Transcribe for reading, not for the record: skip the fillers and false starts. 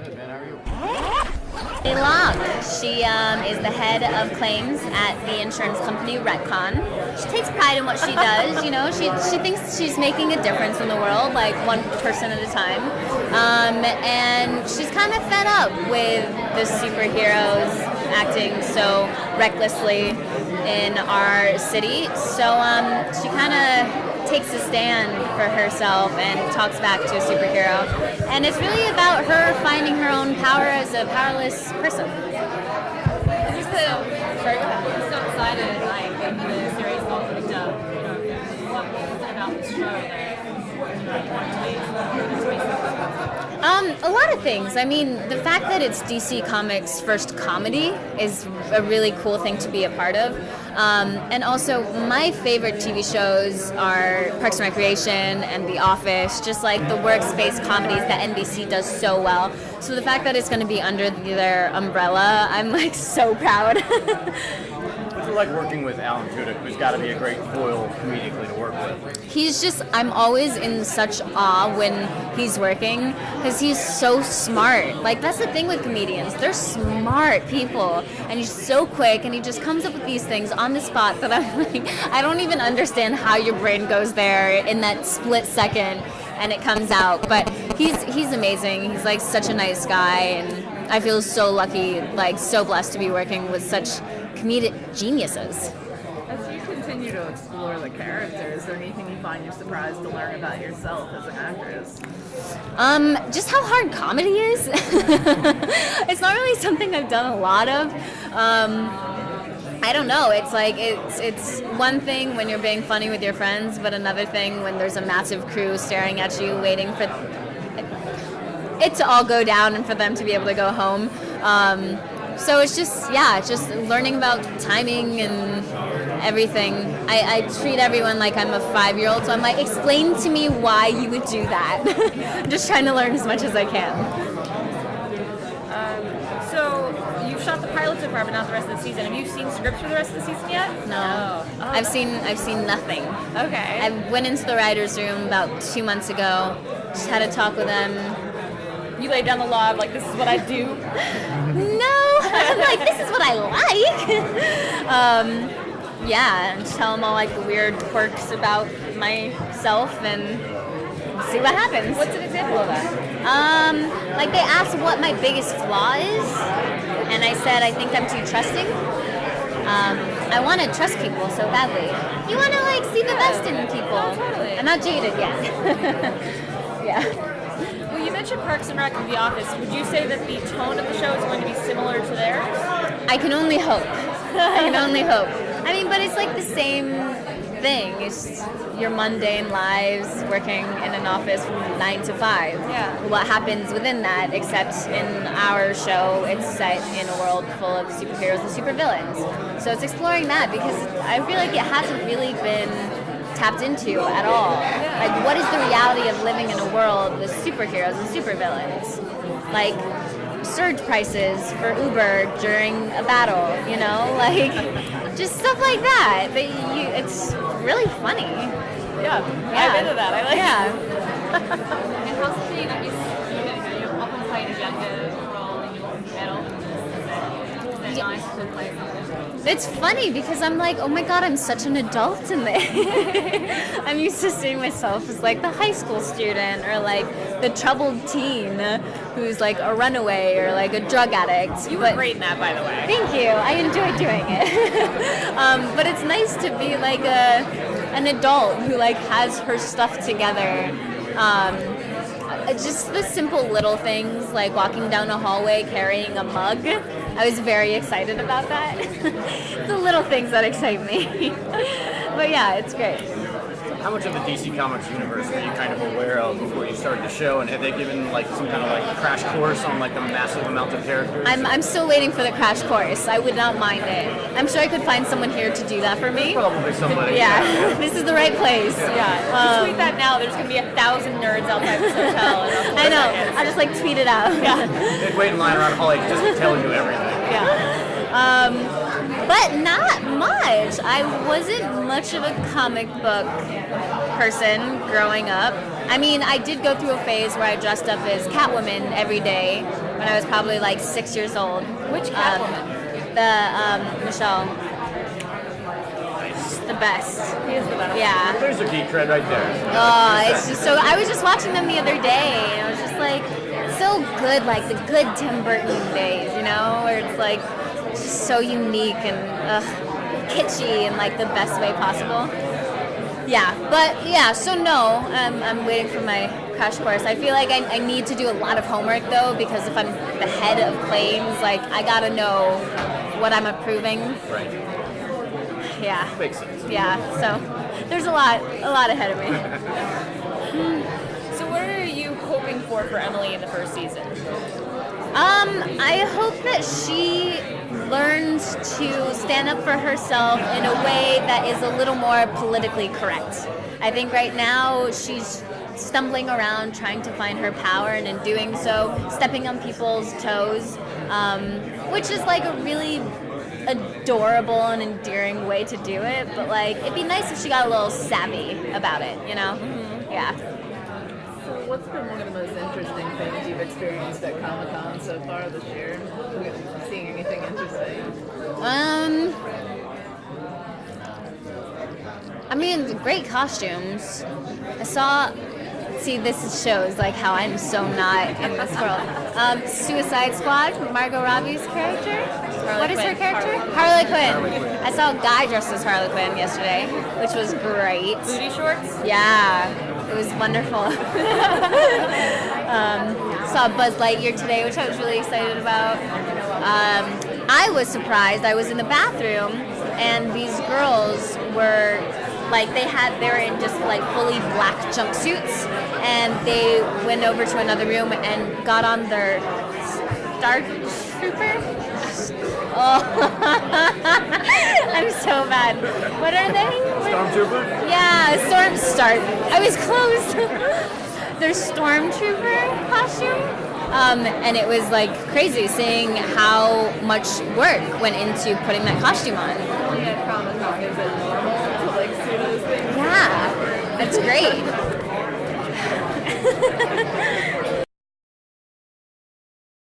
Good, man. How are you? Locke. She is the head of claims at the insurance company Retcon. She takes pride in what she does. You know, she thinks she's making a difference in the world, like one person at a time. And she's kind of fed up with the superheroes acting so recklessly in our city. So she kind of takes a stand for herself and talks back to a superhero. And it's really about her finding her own power as a powerless person. I'm so excited, like, in the series got picked up. What is it about this show that a lot of things. I mean, the fact that it's DC Comics' first comedy is a really cool thing to be a part of. And also, my favorite TV shows are Parks and Recreation and The Office, just like the workspace comedies that NBC does so well. So the fact that it's going to be under their umbrella, I'm like so proud. What's it like working with Alan Tudyk, who's got to be a great foil comedically to work with? I'm always in such awe when he's working because he's so smart. Like, that's the thing with comedians. They're smart people. And he's so quick and he just comes up with these things on the spot that I'm like, I don't even understand how your brain goes there in that split second and it comes out. But he's amazing. He's like such a nice guy and I feel so lucky, like so blessed to be working with such comedic geniuses. As you continue to explore the character, is there anything you find you're surprised to learn about yourself as an actress? Just how hard comedy is. It's not really something I've done a lot of. I don't know. It's like it's one thing when you're being funny with your friends, but another thing when there's a massive crew staring at you, waiting for it to all go down and for them to be able to go home. So it's just learning about timing and everything. I treat everyone like I'm a 5-year-old, so I'm like, explain to me why you would do that. I'm just trying to learn as much as I can. So you've shot the pilot so far, but not the rest of the season. Have you seen scripts for the rest of the season yet? No. Oh. I've seen nothing. Okay. I went into the writer's room about 2 months ago, just had a talk with them. You laid down the law of, like, this is what I do? No, I'm like, this is what I like. And just tell them all like the weird quirks about myself and see what happens. What's an example of that? Like they asked what my biggest flaw is, and I said I think I'm too trusting. I want to trust people so badly. You want to like see the best in people. Oh, totally. I'm not jaded yet. Yeah. Well, you mentioned Parks and Rec and The Office. Would you say that the tone of the show is going to be similar to theirs? I can only hope. I can only hope. I mean, but it's like the same thing. It's just your mundane lives working in an office from 9 to 5. Yeah. What happens within that, except in our show, it's set in a world full of superheroes and supervillains. So it's exploring that because I feel like it hasn't really been tapped into at all. Like, what is the reality of living in a world with superheroes and supervillains? Like, surge prices for Uber during a battle, you know? Like, just stuff like that. But it's really funny. Yeah. I'm into that. I like Yeah. And how's it being that you often play an agenda role in your metal? Is it nice to play something? It's funny because I'm like, oh my god, I'm such an adult in this. I'm used to seeing myself as like the high school student or like the troubled teen who's like a runaway or like a drug addict. You were great in that, by the way. Thank you. I enjoy doing it. But it's nice to be like an adult who like has her stuff together. Just the simple little things like walking down a hallway carrying a mug. I was very excited about that. The little things that excite me. But yeah, it's great. How much of the DC Comics universe were you kind of aware of before you started the show, and have they given like some kind of like crash course on like the massive amount of characters? I'm still waiting for the crash course. I would not mind it. I'm sure I could find someone here to do that for me. Probably somebody. Yeah, this is the right place. Yeah. Just tweet that now. There's going to be 1,000 nerds outside this hotel. I know. I'll just like tweet it out. Yeah. They'd wait in line around Holly just telling you everything. Yeah. But not much. I wasn't much of a comic book person growing up. I mean, I did go through a phase where I dressed up as Catwoman every day when I was probably like 6 years old. Which Catwoman? Michelle. She's the best. He is the best. Yeah. There's a geek cred right there. Oh, it's just so. I was just watching them the other day, and I was just like, so good, like the good Tim Burton days, you know, where it's like just so unique and kitschy in like the best way possible. Yeah, but yeah, so no, I'm waiting for my crash course. I feel like I need to do a lot of homework though, because if I'm the head of claims, like I gotta know what I'm approving. Right. Yeah. Makes sense. Yeah, so there's a lot ahead of me. So what are you hoping for Emily in the first season? I hope that she learns to stand up for herself in a way that is a little more politically correct. I think right now she's stumbling around trying to find her power, and in doing so, stepping on people's toes, which is like a really adorable and endearing way to do it, but like it'd be nice if she got a little savvy about it, you know? Mm-hmm. Yeah. So what's been one of the most interesting things you've experienced at Comic-Con so far this year? Seeing anything interesting? I mean, great costumes. See, this shows like how I'm so not in this world. Suicide Squad, Margot Robbie's character. What is her character? Harley Quinn. I saw a guy dressed as Harley Quinn yesterday, which was great. Booty shorts? Yeah, it was wonderful. Saw Buzz Lightyear today, which I was really excited about. I was surprised. I was in the bathroom, and these girls were like they were in just like fully black jumpsuits, and they went over to another room and got on their Star Trooper. Oh, I'm so bad. What are they? Stormtrooper? Yeah, I was close. Their Stormtrooper costume. And it was like crazy seeing how much work went into putting that costume on. Only at Comic-Con is it normal to like see those things? Yeah, that's great.